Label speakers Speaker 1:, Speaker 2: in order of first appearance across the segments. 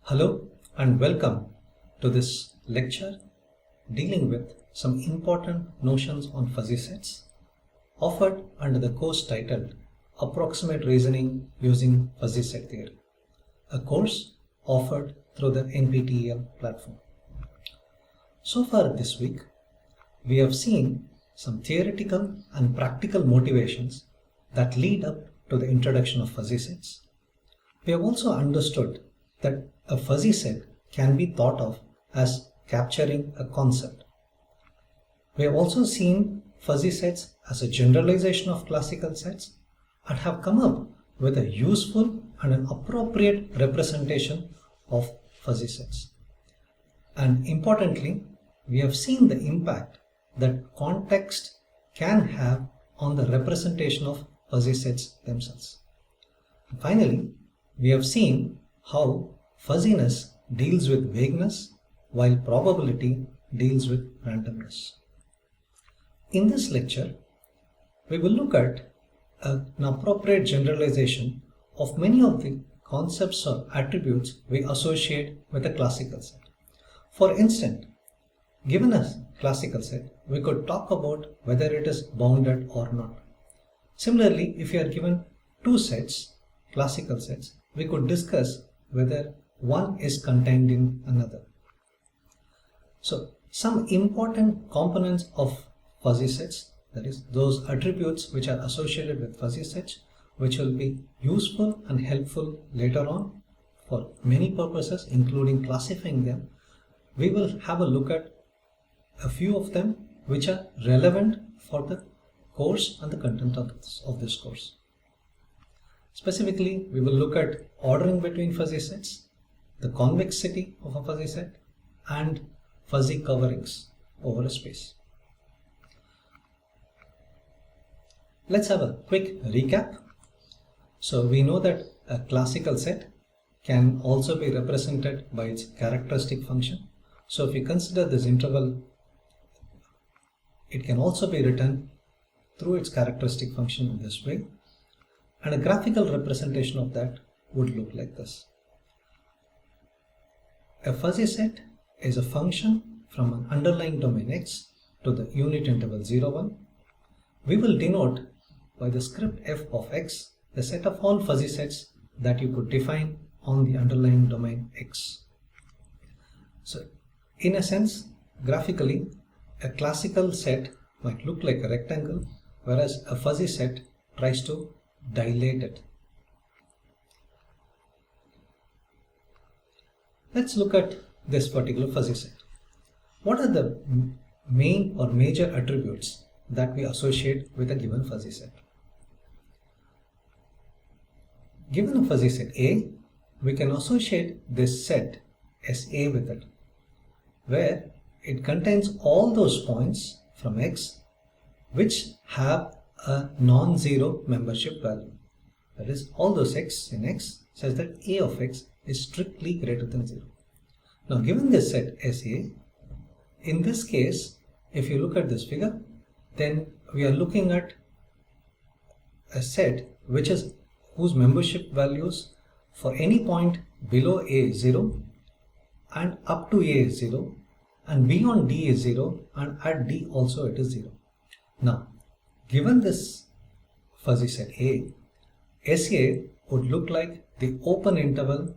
Speaker 1: Hello and welcome to this lecture dealing with some important notions on fuzzy sets offered under the course titled Approximate Reasoning Using Fuzzy Set Theory, a course offered through the NPTEL platform. So far this week, we have seen some theoretical and practical motivations that lead up to the introduction of fuzzy sets. We have also understood that a fuzzy set can be thought of as capturing a concept. We have also seen fuzzy sets as a generalization of classical sets and have come up with a useful and an appropriate representation of fuzzy sets. And importantly, we have seen the impact that context can have on the representation of fuzzy sets themselves. And finally, we have seen how fuzziness deals with vagueness while probability deals with randomness. In this lecture, we will look at an appropriate generalization of many of the concepts or attributes we associate with a classical set. For instance, given a classical set, we could talk about whether it is bounded or not. Similarly, if you are given two sets, classical sets, we could discuss whether one is contained in another. So, some important components of fuzzy sets, that is, those attributes which are associated with fuzzy sets, which will be useful and helpful later on for many purposes, including classifying them. We will have a look at a few of them which are relevant for the course and the content of this course. Specifically, we will look at ordering between fuzzy sets, the convexity of a fuzzy set, and fuzzy coverings over a space. Let's have a quick recap. So we know that a classical set can also be represented by its characteristic function. So if we consider this interval, it can also be written through its characteristic function in this way. And a graphical representation of that would look like this. A fuzzy set is a function from an underlying domain X to the unit interval 0, 1. We will denote by the script f of X the set of all fuzzy sets that you could define on the underlying domain X. So, in a sense, graphically, a classical set might look like a rectangle, whereas a fuzzy set tries to dilate it. Let's look at this particular fuzzy set. What are the main or major attributes that we associate with a given fuzzy set? Given a fuzzy set A, we can associate this set SA with it, where it contains all those points from X which have a non-zero membership value. That is, all those X in X such that A of X is strictly greater than 0. Now, given this set SA, in this case, if you look at this figure, then we are looking at a set whose membership values for any point below A is 0 and up to A is 0 and beyond D is 0 and at D also it is 0. Now, given this fuzzy set A, SA would look like the open interval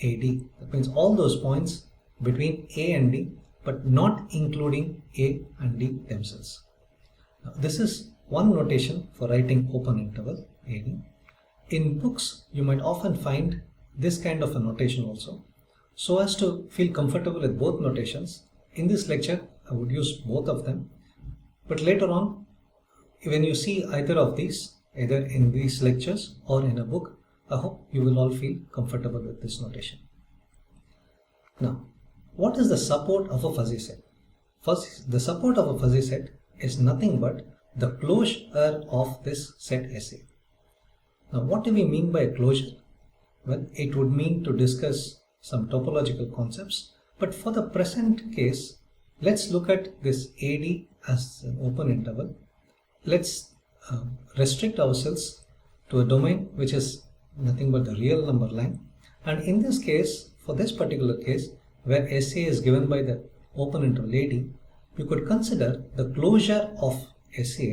Speaker 1: AD. That means all those points between A and D, but not including A and D themselves. Now, this is one notation for writing open interval AD. In books, you might often find this kind of a notation also. So as to feel comfortable with both notations, in this lecture, I would use both of them. But later on, when you see either of these, either in these lectures or in a book, I hope you will all feel comfortable with this notation. Now, what is the support of a fuzzy set? The support of a fuzzy set is nothing but the closure of this set SA. Now, what do we mean by a closure? Well, it would mean to discuss some topological concepts, but for the present case, let's look at this AD as an open interval. Let's restrict ourselves to a domain which is nothing but the real number line, and in this case for this particular case, where SA is given by the open interval AD, you could consider the closure of SA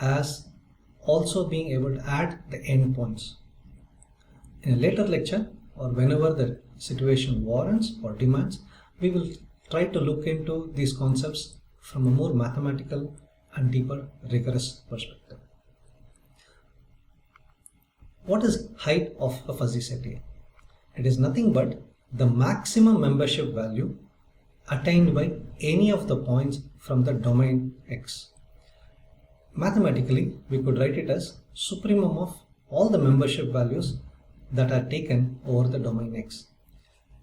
Speaker 1: as also being able to add the endpoints. In a later lecture, or whenever the situation warrants or demands, we will try to look into these concepts from a more mathematical and deeper rigorous perspective. What is height of a fuzzy set A? It is nothing but the maximum membership value attained by any of the points from the domain X. Mathematically, we could write it as supremum of all the membership values that are taken over the domain X.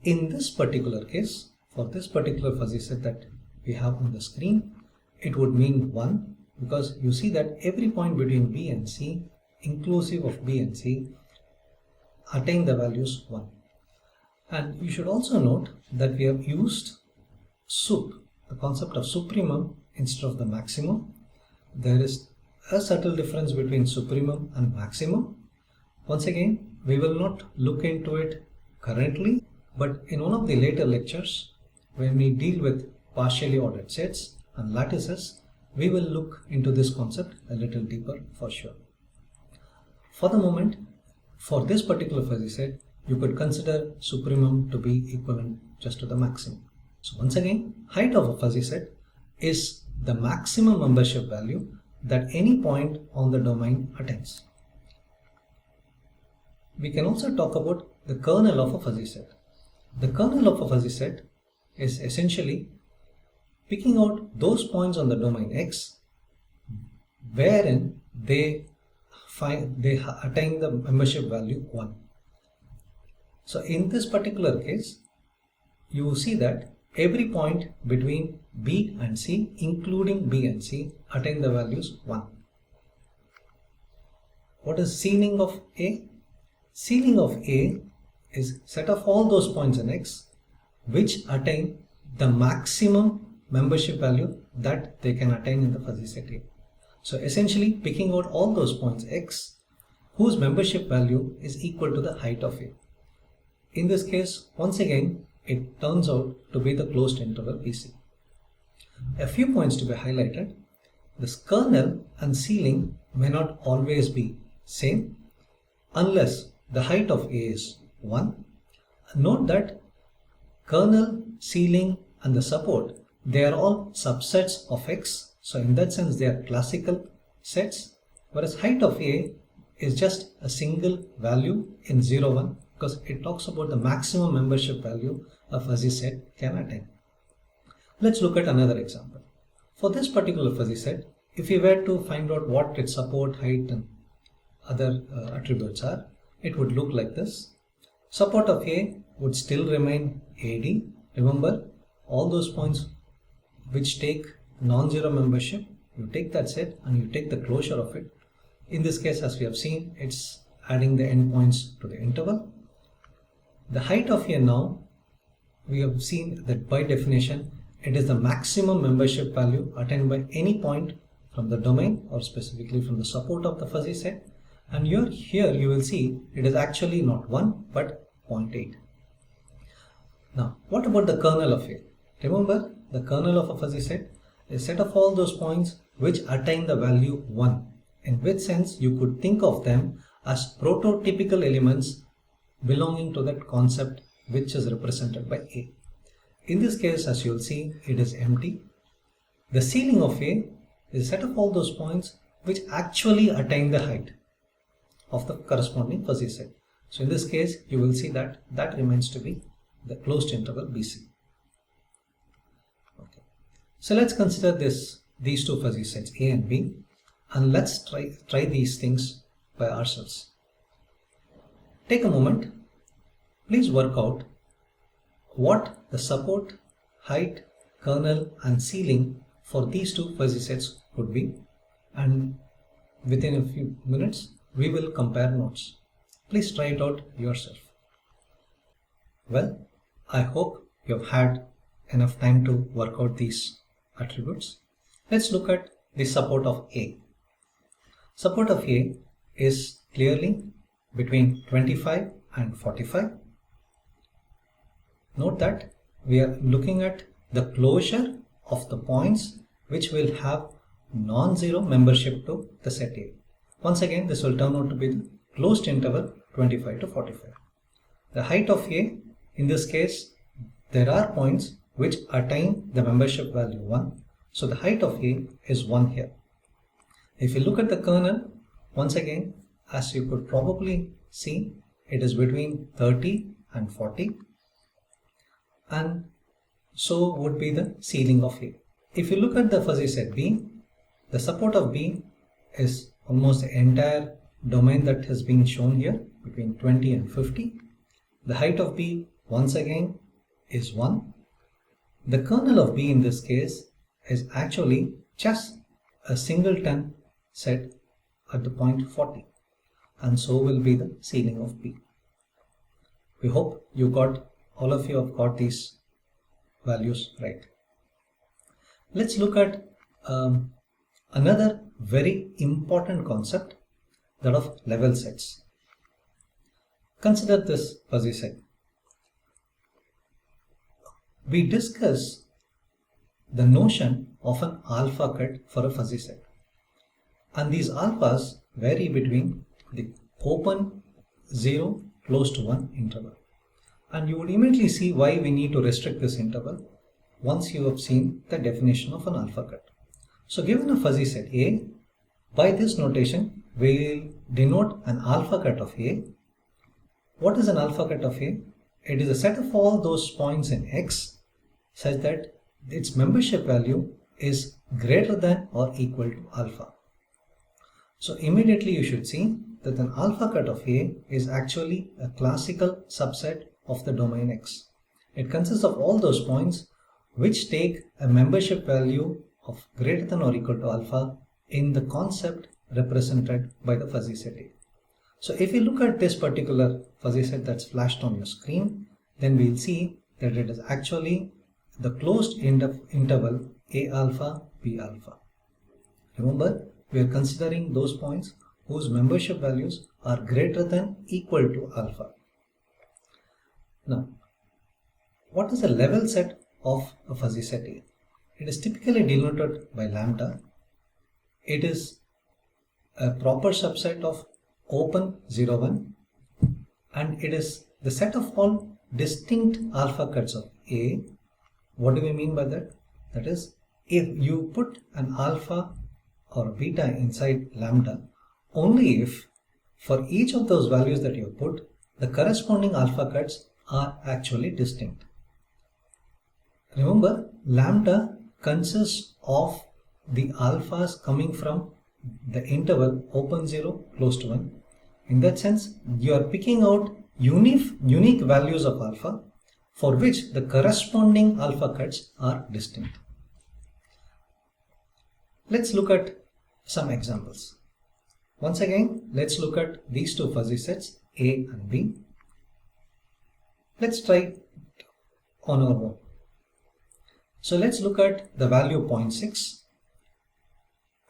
Speaker 1: In this particular case, for this particular fuzzy set that we have on the screen, it would mean 1, because you see that every point between B and C, inclusive of B and C, attain the values 1. And you should also note that we have used the concept of supremum instead of the maximum. There is a subtle difference between supremum and maximum. Once again, we will not look into it currently, but in one of the later lectures, when we deal with partially ordered sets and lattices, we will look into this concept a little deeper for sure. For the moment, for this particular fuzzy set, you could consider supremum to be equivalent just to the maximum. So once again, height of a fuzzy set is the maximum membership value that any point on the domain attains. We can also talk about the kernel of a fuzzy set. The kernel of a fuzzy set is essentially picking out those points on the domain X wherein they attain the membership value 1. So in this particular case, you will see that every point between B and C, including B and C, attain the values 1. What is ceiling of A? Ceiling of A is set of all those points in X which attain the maximum membership value that they can attain in the fuzzy set A. So essentially picking out all those points X whose membership value is equal to the height of A. In this case, once again, it turns out to be the closed interval BC. A few points to be highlighted. This kernel and ceiling may not always be same unless the height of A is 1. Note that kernel, ceiling and the support, they are all subsets of X. So in that sense they are classical sets, whereas height of A is just a single value in 0, 1, because it talks about the maximum membership value a fuzzy set can attain. Let's look at another example. For this particular fuzzy set, if we were to find out what its support, height and other attributes are, it would look like this. Support of A would still remain AD. Remember, all those points which take non-zero membership, you take that set and you take the closure of it. In this case, as we have seen, it's adding the endpoints to the interval. The height of A now, we have seen that by definition, it is the maximum membership value attained by any point from the domain or specifically from the support of the fuzzy set. And here you will see it is actually not 1 but 0.8. Now, what about the kernel of A? Remember, the kernel of a fuzzy set is a set of all those points which attain the value 1, in which sense you could think of them as prototypical elements belonging to that concept which is represented by A. In this case, as you will see, it is empty. The ceiling of A is a set of all those points which actually attain the height of the corresponding fuzzy set. So in this case, you will see that that remains to be the closed interval BC. Okay. So let's consider these two fuzzy sets A and B, and let's try these things by ourselves. Take a moment. Please work out what the support, height, kernel and ceiling for these two fuzzy sets could be, and within a few minutes we will compare notes. Please try it out yourself. Well, I hope you have had enough time to work out these attributes. Let's look at the support of A. Support of A is clearly between 25 and 45. Note that we are looking at the closure of the points which will have non-zero membership to the set A. Once again, this will turn out to be the closed interval 25 to 45. The height of A, in this case, there are points which attain the membership value 1. So the height of A is 1 here. If you look at the kernel, once again, as you could probably see, it is between 30 and 40. And so would be the ceiling of A. If you look at the fuzzy set B, the support of B is almost the entire domain that has been shown here, between 20 and 50. The height of B once again is 1. The kernel of B in this case is actually just a singleton set at the point 40, and so will be the ceiling of B. We hope all of you have got these values right. Let's look at another very important concept, that of level sets. Consider this fuzzy set. We discuss the notion of an alpha cut for a fuzzy set, and these alphas vary between the open 0 close to 1 interval, and you would immediately see why we need to restrict this interval once you have seen the definition of an alpha cut. So given a fuzzy set A, by this notation we will denote an alpha cut of A. What is an alpha cut of A? It is a set of all those points in X such that its membership value is greater than or equal to alpha. So immediately you should see that an alpha cut of A is actually a classical subset of the domain X. It consists of all those points which take a membership value of greater than or equal to alpha in the concept represented by the fuzzy set A. So if you look at this particular fuzzy set that's flashed on your screen, then we'll see that it is actually the closed interval A alpha, B alpha. Remember, we are considering those points whose membership values are greater than equal to alpha. Now, what is a level set of a fuzzy set A? It is typically denoted by lambda. It is a proper subset of open 0, 1, and it is the set of all distinct alpha cuts of A. What do we mean by that? That is, if you put an alpha or beta inside lambda, only if for each of those values that you put, the corresponding alpha cuts are actually distinct. Remember, lambda consists of the alphas coming from the interval open 0 close to 1. In that sense, you are picking out unique values of alpha for which the corresponding alpha cuts are distinct. Let's look at some examples. Once again, let's look at these two fuzzy sets A and B. Let's try on our own. So let's look at the value 0.6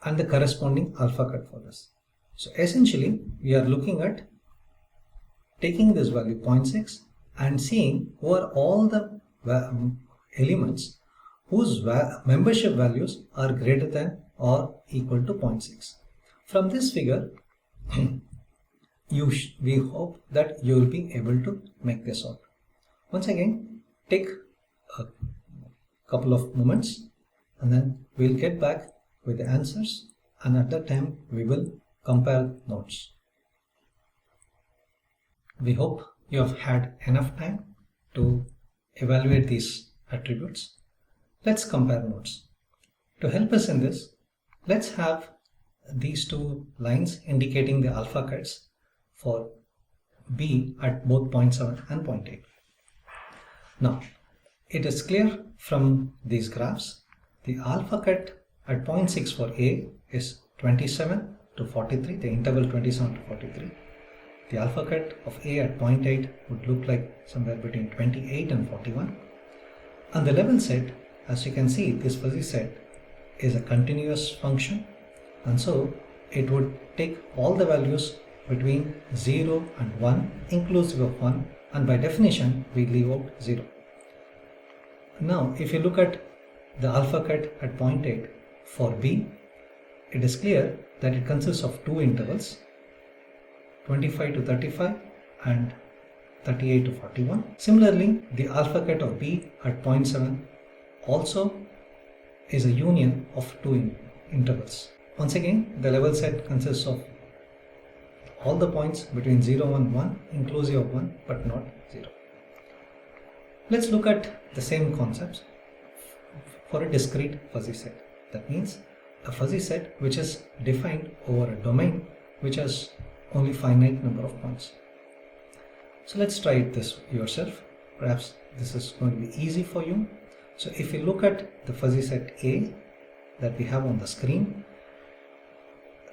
Speaker 1: and the corresponding alpha cut for this. So essentially, we are looking at taking this value 0.6 and seeing who are all the elements whose membership values are greater than or equal to 0.6. From this figure, we hope that you will be able to make this out. Once again, take a couple of moments and then we'll get back with the answers, and at that time we will compare notes. We hope you have had enough time to evaluate these attributes. Let's compare notes. To help us in this, let's have these two lines indicating the alpha cuts for B at both 0.7 and 0.8. Now, it is clear from these graphs, the alpha cut at 0.6 for A is 27 to 43, the interval 27 to 43. The alpha cut of A at 0.8 would look like somewhere between 28 and 41. And the level set, as you can see, this fuzzy set is a continuous function, and so it would take all the values between 0 and 1 inclusive of 1, and by definition we leave out 0. Now if you look at the alpha cut at 0.8 for B, it is clear that it consists of two intervals, 25 to 35 and 38 to 41. Similarly, the alpha cut of B at 0.7 also is a union of two intervals. Once again, the level set consists of all the points between 0 and 1, inclusive of 1 but not 0. Let's look at the same concepts for a discrete fuzzy set. That means a fuzzy set which is defined over a domain which has only finite number of points. So let's try this yourself. Perhaps this is going to be easy for you. So if you look at the fuzzy set A that we have on the screen,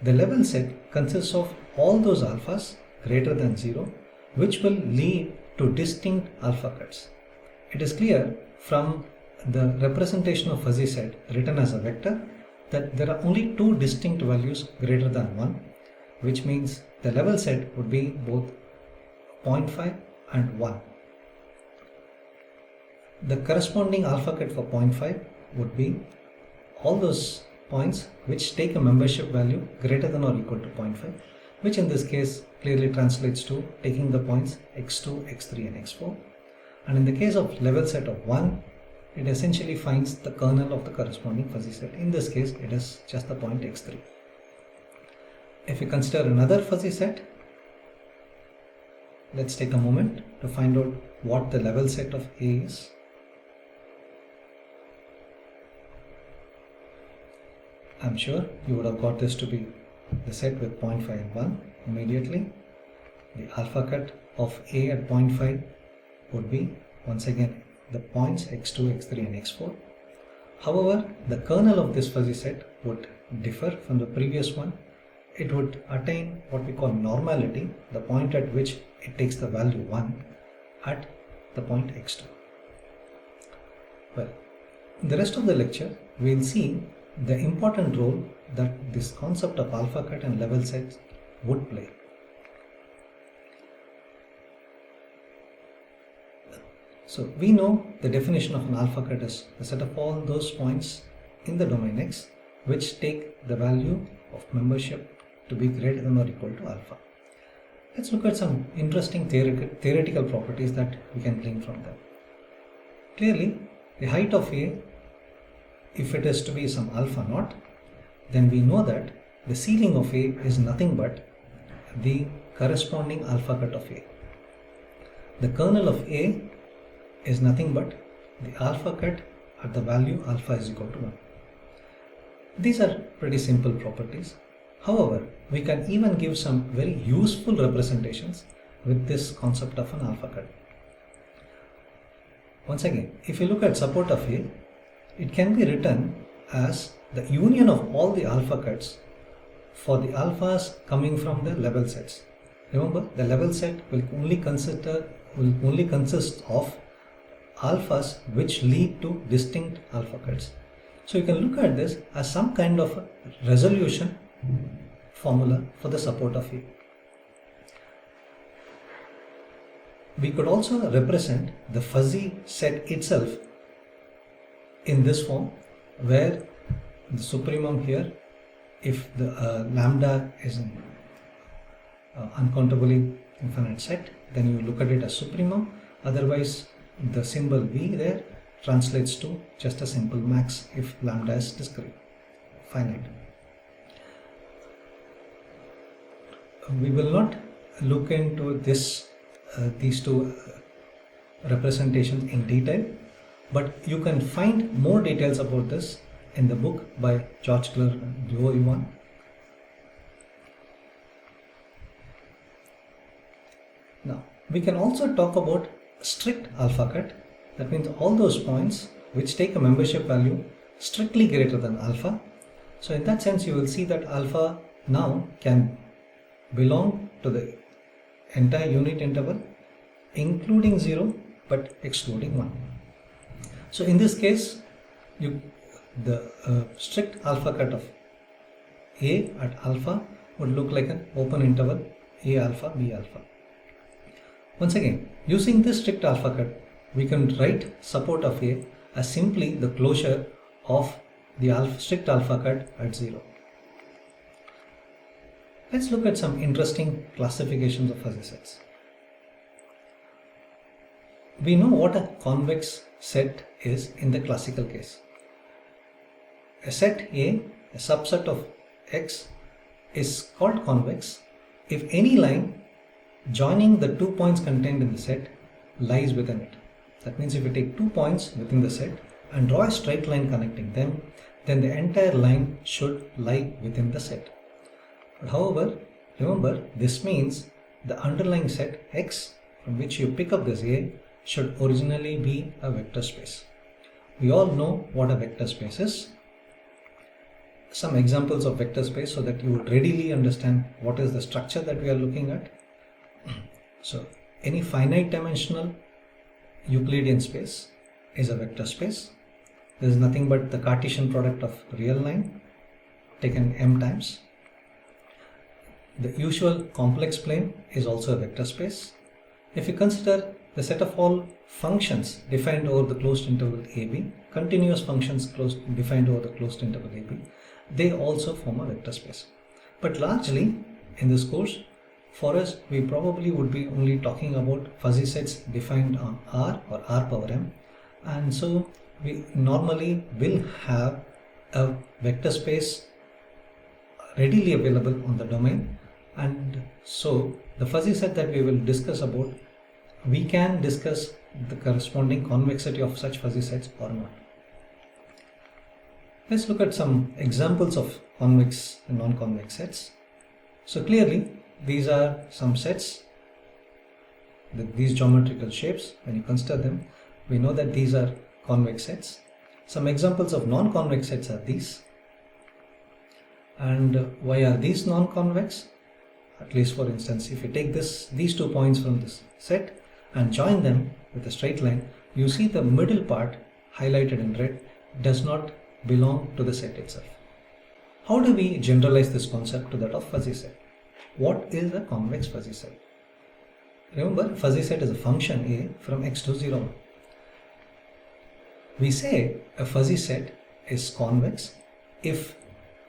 Speaker 1: the level set consists of all those alphas greater than 0 which will lead to distinct alpha cuts. It is clear from the representation of fuzzy set written as a vector that there are only two distinct values greater than 1, which means the level set would be both 0.5 and 1. The corresponding alpha cut for 0.5 would be all those points which take a membership value greater than or equal to 0.5, which in this case clearly translates to taking the points x2, x3 and x4. And in the case of level set of 1, it essentially finds the kernel of the corresponding fuzzy set. In this case, it is just the point x3. If we consider another fuzzy set, let's take a moment to find out what the level set of A is. I'm sure you would have got this to be the set with 0.5 and 1 immediately. The alpha cut of A at 0.5 would be once again the points x2, x3 and x4. However, the kernel of this fuzzy set would differ from the previous one. It would attain what we call normality, the point at which it takes the value 1 at the point x2. Well, in the rest of the lecture, we will see the important role that this concept of alpha cut and level sets would play. So we know the definition of an alpha cut is the set of all those points in the domain X which take the value of membership to be greater than or equal to alpha. Let's look at some interesting theoretical properties that we can glean from them. Clearly, the height of A, if it is to be some alpha naught, then we know that the ceiling of A is nothing but the corresponding alpha cut of A. The kernel of A is nothing but the alpha cut at the value alpha is equal to 1. These are pretty simple properties. However, we can even give some very useful representations with this concept of an alpha cut. Once again, if you look at support of A, it can be written as the union of all the alpha cuts for the alphas coming from the level sets. Remember, the level set will only consist of alphas which lead to distinct alpha cuts. So you can look at this as some kind of a resolution formula for the support of A. We could also represent the fuzzy set itself in this form, where the supremum here, if the lambda is an uncountably infinite set, then you look at it as supremum. Otherwise, the symbol V there translates to just a simple max if lambda is discrete, finite. We will not look into these two representations in detail, but you can find more details about this in the book by George Gler and Leo Iwan. Now, we can also talk about strict alpha cut. That means all those points which take a membership value strictly greater than alpha. So in that sense, you will see that alpha now can belong to the entire unit interval, including 0 but excluding 1. So in this case, the strict alpha cut of A at alpha would look like an open interval A alpha, B alpha. Once again, using this strict alpha cut, we can write support of A as simply the closure of the strict alpha cut at 0. Let's look at some interesting classifications of fuzzy sets. We know what a convex set is in the classical case. A set A, a subset of X, is called convex if any line joining the 2 points contained in the set lies within it. That means if you take 2 points within the set and draw a straight line connecting them, then the entire line should lie within the set. But however, remember, this means the underlying set X from which you pick up this A should originally be a vector space. We all know what a vector space is. Some examples of vector space so that you would readily understand what is the structure that we are looking at. So any finite dimensional Euclidean space is a vector space. There is nothing but the Cartesian product of real line taken m times. The usual complex plane is also a vector space. If you consider the set of all functions defined over the closed interval AB, continuous functions defined over the closed interval AB, they also form a vector space. But largely in this course, for us, we probably would be only talking about fuzzy sets defined on R or R power m, and so we normally will have a vector space readily available on the domain, and so the fuzzy set that we will discuss about, we can discuss the corresponding convexity of such fuzzy sets or not. Let's look at some examples of convex and non-convex sets. So clearly these are some sets, these geometrical shapes. When you consider them, we know that these are convex sets. Some examples of non-convex sets are these. And why are these non-convex? At least for instance, if you take these 2 points from this set and join them with a straight line, you see the middle part highlighted in red does not belong to the set itself. How do we generalize this concept to that of fuzzy set? What is a convex fuzzy set? Remember, fuzzy set is a function A from x to 0. We say a fuzzy set is convex if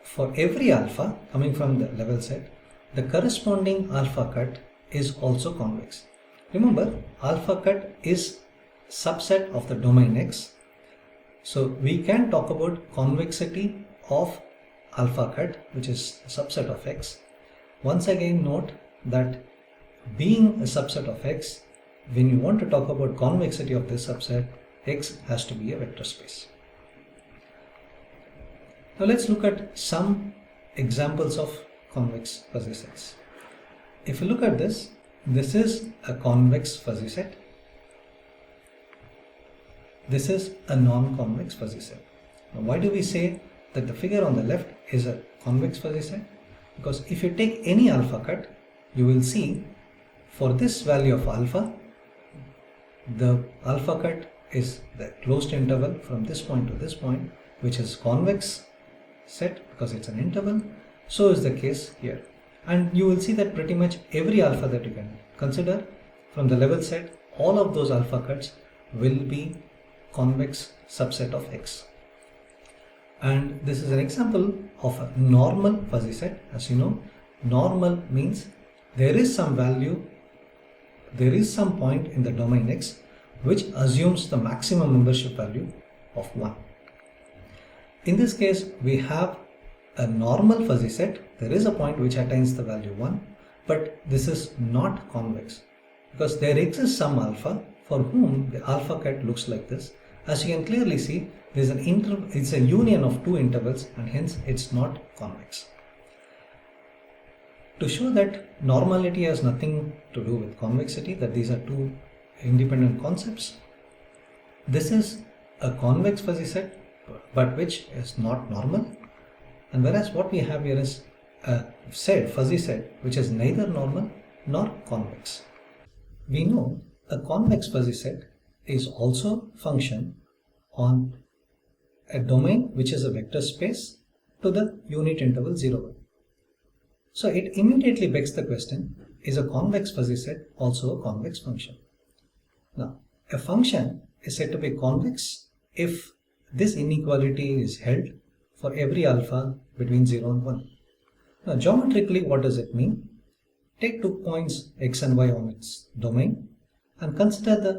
Speaker 1: for every alpha coming from the level set, the corresponding alpha cut is also convex. Remember, alpha cut is subset of the domain X. So we can talk about convexity of alpha cut, which is a subset of X. Once again, note that being a subset of X, when you want to talk about convexity of this subset, X has to be a vector space. Now let's look at some examples of convex fuzzy sets. If you look at this, this is a convex fuzzy set. This is a non-convex fuzzy set. Now why do we say that the figure on the left is a convex fuzzy set? Because if you take any alpha cut, you will see for this value of alpha, the alpha cut is the closed interval from this point to this point, which is convex set because it's an interval. So is the case here. And you will see that pretty much every alpha that you can consider from the level set, all of those alpha cuts will be convex subset of X. And this is an example of a normal fuzzy set. As you know, normal means there is some value, there is some point in the domain X which assumes the maximum membership value of 1. In this case, we have a normal fuzzy set. There is a point which attains the value 1, but this is not convex because there exists some alpha for whom the alpha cut looks like this. As you can clearly see, it's a union of two intervals and hence it's not convex. To show that normality has nothing to do with convexity, that these are two independent concepts, this is a convex fuzzy set but which is not normal, and whereas what we have here is a fuzzy set which is neither normal nor convex. We know a convex fuzzy set is also function on a domain which is a vector space to the unit interval 0, 1. So it immediately begs the question, is a convex fuzzy set also a convex function? Now, a function is said to be convex if this inequality is held for every alpha between 0 and 1. Now geometrically, what does it mean? Take 2 points x and y on its domain and consider the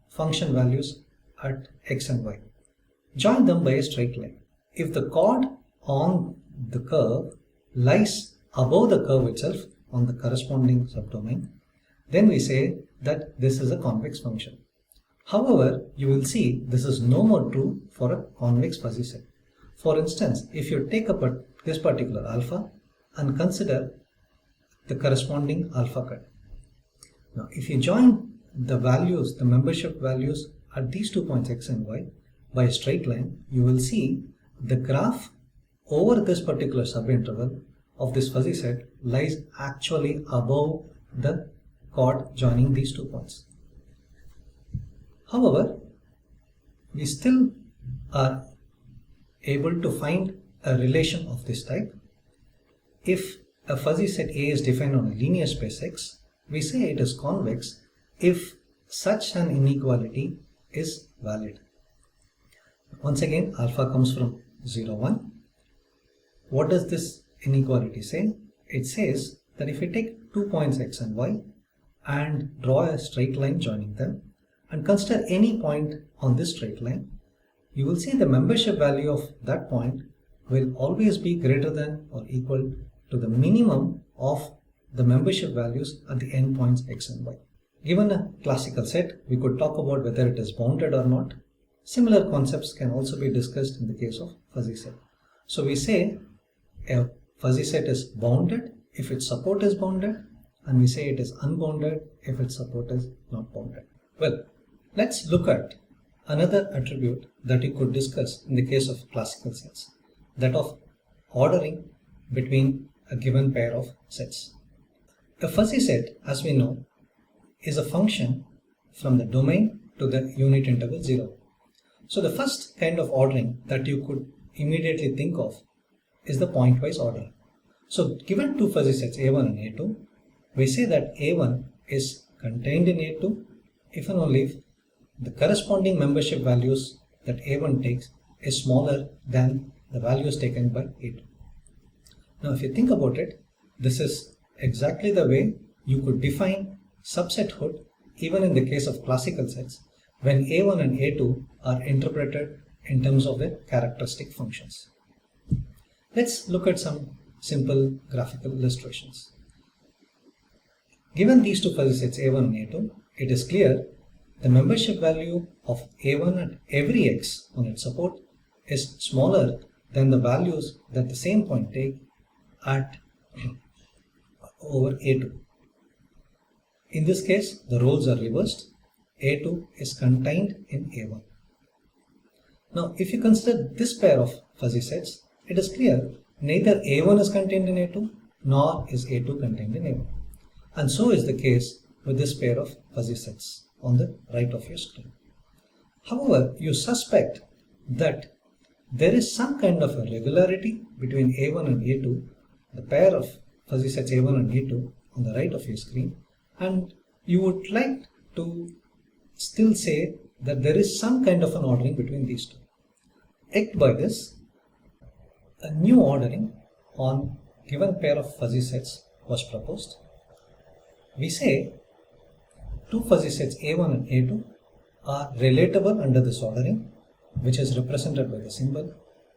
Speaker 1: function values at x and y. Join them by a straight line. If the chord on the curve lies above the curve itself on the corresponding subdomain, then we say that this is a convex function. However, you will see this is no more true for a convex fuzzy set. For instance, if you take up this particular alpha and consider the corresponding alpha cut. Now, if you join the values, the membership values at these 2 points x and y by a straight line, you will see the graph over this particular subinterval of this fuzzy set lies actually above the chord joining these 2 points. However, we still are able to find a relation of this type. If a fuzzy set A is defined on a linear space X, we say it is convex if such an inequality is valid. Once again, alpha comes from 0, 1. What does this inequality say? It says that if we take 2 points x and y and draw a straight line joining them and consider any point on this straight line, you will see the membership value of that point will always be greater than or equal to the minimum of the membership values at the endpoints x and y. Given a classical set, we could talk about whether it is bounded or not. Similar concepts can also be discussed in the case of fuzzy set. So we say a fuzzy set is bounded if its support is bounded, and we say it is unbounded if its support is not bounded. Well, let's look at another attribute that you could discuss in the case of classical sets, that of ordering between a given pair of sets. A fuzzy set, as we know, is a function from the domain to the unit interval 0. So the first kind of ordering that you could immediately think of is the pointwise ordering. So given two fuzzy sets A1 and A2, we say that A1 is contained in A2 if and only if the corresponding membership values that A1 takes is smaller than the values taken by A2. Now if you think about it, this is exactly the way you could define subsethood even in the case of classical sets when A1 and A2 are interpreted in terms of their characteristic functions. Let's look at some simple graphical illustrations. Given these two fuzzy sets A1 and A2, it is clear the membership value of A1 at every x on its support is smaller than the values that the same point take at over A2. In this case, the roles are reversed. A2 is contained in A1. Now, if you consider this pair of fuzzy sets, it is clear neither A1 is contained in A2 nor is A2 contained in A1. And so is the case with this pair of fuzzy sets on the right of your screen. However, you suspect that there is some kind of a regularity between A1 and A2, the pair of fuzzy sets A1 and A2 on the right of your screen, and you would like to still say that there is some kind of an ordering between these two. Egged by this, a new ordering on given pair of fuzzy sets was proposed. We say two fuzzy sets A1 and A2 are relatable under this ordering, which is represented by the symbol,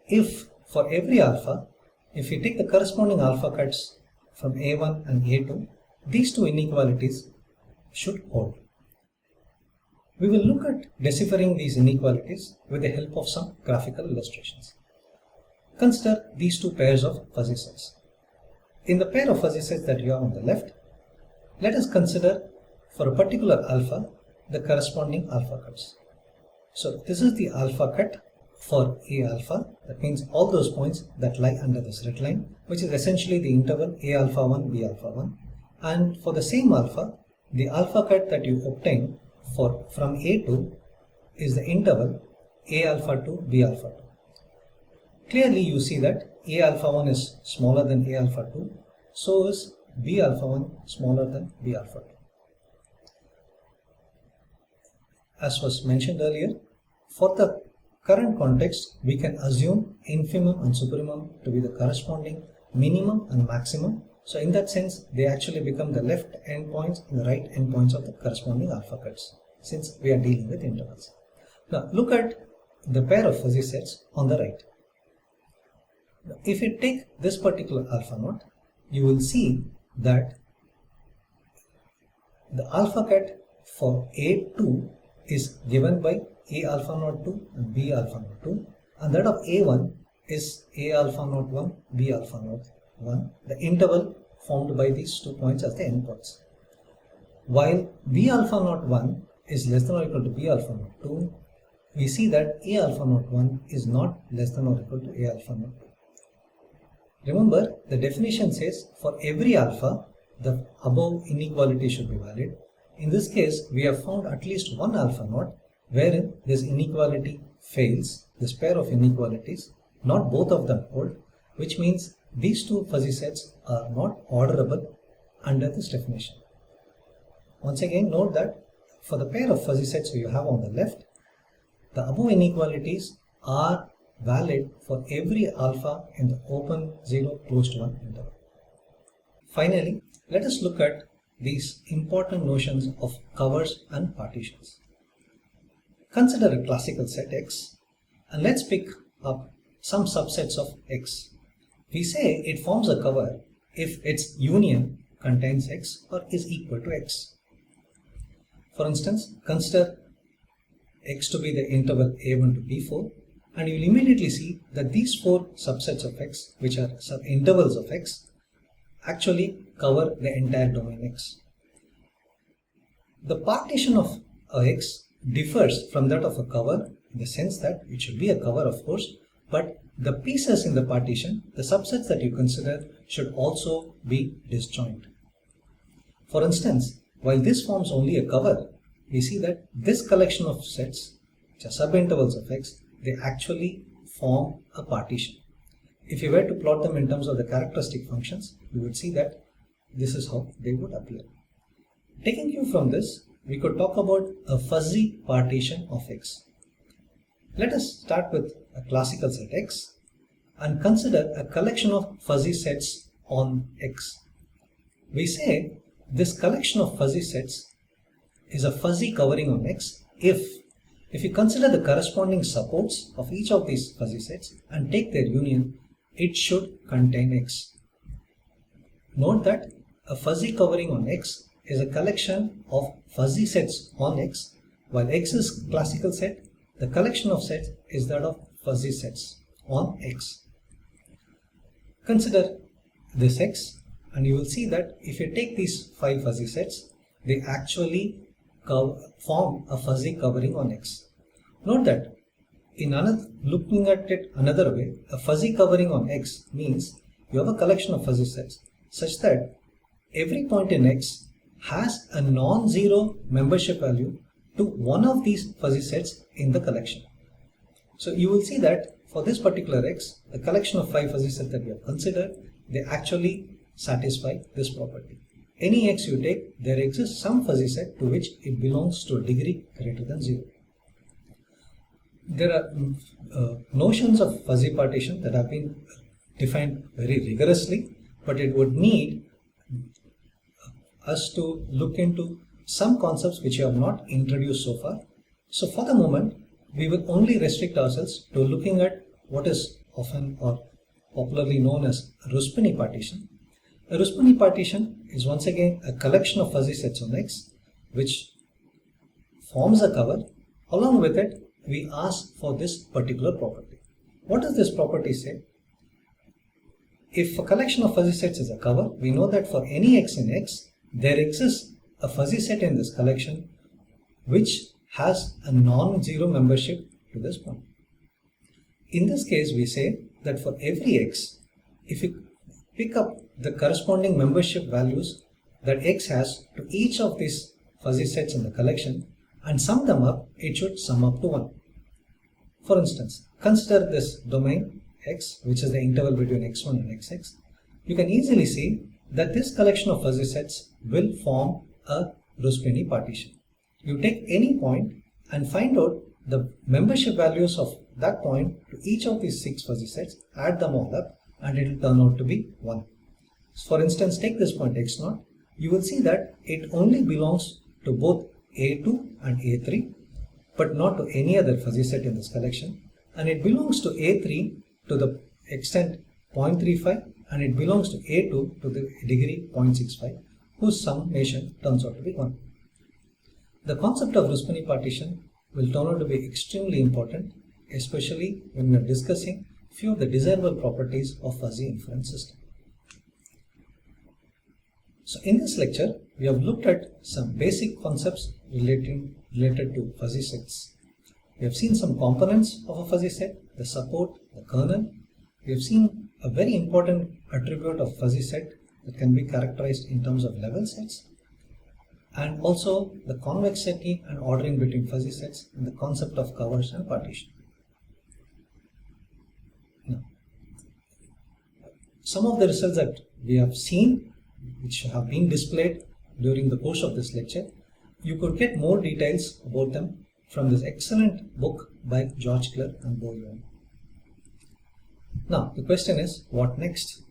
Speaker 1: if for every alpha, if we take the corresponding alpha cuts from A1 and A2, these two inequalities should hold. We will look at deciphering these inequalities with the help of some graphical illustrations. Consider these two pairs of fuzzy sets. In the pair of fuzzy sets that you have on the left, let us consider for a particular alpha the corresponding alpha cuts. So this is the alpha cut for A alpha, that means all those points that lie under this red line, which is essentially the interval A alpha 1, B alpha 1. And for the same alpha, the alpha cut that you obtain from A2 is the interval A alpha 2, B alpha 2. Clearly you see that A alpha 1 is smaller than A alpha 2, so is B alpha 1 smaller than B alpha 2. As was mentioned earlier, for the current context, we can assume infimum and supremum to be the corresponding minimum and maximum. So in that sense, they actually become the left endpoints and the right endpoints of the corresponding alpha cuts, since we are dealing with intervals. Now look at the pair of fuzzy sets on the right. Now, if you take this particular alpha naught, you will see that the alpha cut for A2 is given by A alpha naught 2 and B alpha naught 2, and that of A1 is A alpha naught 1, B alpha naught 1, the interval formed by these 2 points as the endpoints. While B alpha naught 1 is less than or equal to B alpha naught 2, we see that A alpha naught 1 is not less than or equal to A alpha naught 2. Remember, the definition says for every alpha, the above inequality should be valid. In this case, we have found at least one alpha naught wherein this inequality fails, this pair of inequalities, not both of them hold, which means these two fuzzy sets are not orderable under this definition. Once again, note that for the pair of fuzzy sets you have on the left, the above inequalities are valid for every alpha in the open 0 closed 1 interval. Finally, let us look at these important notions of covers and partitions. Consider a classical set X, and let's pick up some subsets of X. We say it forms a cover if its union contains X or is equal to X. For instance, consider X to be the interval A1 to B4, and you will immediately see that these 4 subsets of X, which are sub-intervals of X, actually cover the entire domain X. The partition of a X differs from that of a cover in the sense that it should be a cover, of course, but the pieces in the partition, the subsets that you consider, should also be disjoint. For instance, while this forms only a cover, we see that this collection of sets, which are subintervals of X, they actually form a partition. If you were to plot them in terms of the characteristic functions, you would see that this is how they would appear. Taking cue from this, we could talk about a fuzzy partition of X. Let us start with a classical set X and consider a collection of fuzzy sets on X. We say this collection of fuzzy sets is a fuzzy covering on X if you consider the corresponding supports of each of these fuzzy sets and take their union, it should contain X. Note that a fuzzy covering on X is a collection of fuzzy sets on X, while X is classical set, the collection of sets is that of fuzzy sets on X. Consider this X, and you will see that if you take these 5 fuzzy sets, they actually form a fuzzy covering on X. Note that looking at it another way, a fuzzy covering on X means you have a collection of fuzzy sets such that every point in X has a non-zero membership value to one of these fuzzy sets in the collection. So you will see that for this particular X, the collection of 5 fuzzy sets that we have considered, they actually satisfy this property. Any X you take, there exists some fuzzy set to which it belongs to a degree greater than 0. There are notions of fuzzy partition that have been defined very rigorously, but it would need us to look into some concepts which we have not introduced so far. So for the moment, we will only restrict ourselves to looking at what is often or popularly known as Ruspini partition. A Ruspini partition is once again a collection of fuzzy sets on X which forms a cover. Along with it, we ask for this particular property. What does this property say? If a collection of fuzzy sets is a cover, we know that for any X in X, there exists a fuzzy set in this collection which has a non-zero membership to this point. In this case, we say that for every X, if you pick up the corresponding membership values that X has to each of these fuzzy sets in the collection and sum them up, it should sum up to 1. For instance, consider this domain X, which is the interval between X1 and Xx. You can easily see that this collection of fuzzy sets will form a Ruspini partition. You take any point and find out the membership values of that point to each of these 6 fuzzy sets, add them all up, and it will turn out to be 1. So for instance, take this point x0. You will see that it only belongs to both A2 and A3, but not to any other fuzzy set in this collection. And it belongs to A3 to the extent 0.35, and it belongs to A2 to the degree 0.65, whose summation turns out to be 1. The concept of Ruspini partition will turn out to be extremely important, especially when we are discussing few of the desirable properties of fuzzy inference system. So in this lecture, we have looked at some basic concepts related to fuzzy sets. We have seen some components of a fuzzy set, the support, the kernel. We have seen a very important attribute of fuzzy set that can be characterized in terms of level sets, and also the convexity and ordering between fuzzy sets and the concept of covers and partition. Now, some of the results that we have seen, which have been displayed during the course of this lecture, you could get more details about them from this excellent book by George Clerk and Bo Yuan. Now, the question is, what next?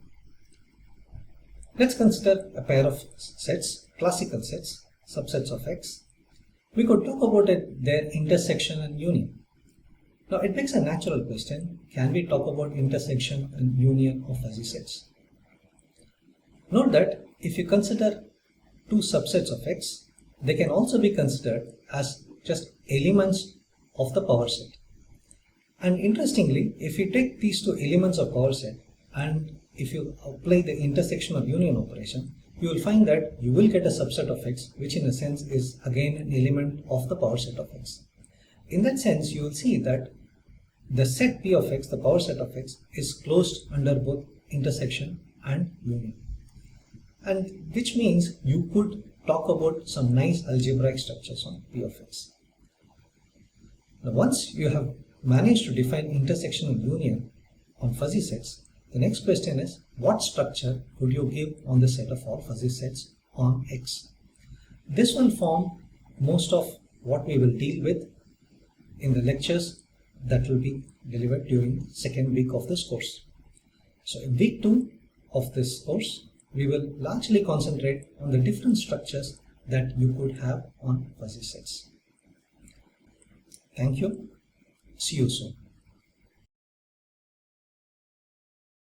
Speaker 1: Let's consider a pair of sets, classical sets, subsets of X. We could talk about their intersection and union. Now, it begs a natural question, can we talk about intersection and union of fuzzy sets? Note that if you consider 2 subsets of X, they can also be considered as just elements of the power set. And interestingly, if you take these 2 elements of power set and if you apply the intersection or union operation, you will find that you will get a subset of X, which in a sense is again an element of the power set of X. In that sense, you will see that the set P of X, the power set of X, is closed under both intersection and union. And which means you could talk about some nice algebraic structures on P of X. Now, once you have managed to define intersection and union on fuzzy sets, the next question is, what structure could you give on the set of all fuzzy sets on X? This will form most of what we will deal with in the lectures that will be delivered during the second week of this course. So in week 2 of this course, we will largely concentrate on the different structures that you could have on fuzzy sets. Thank you. See you soon.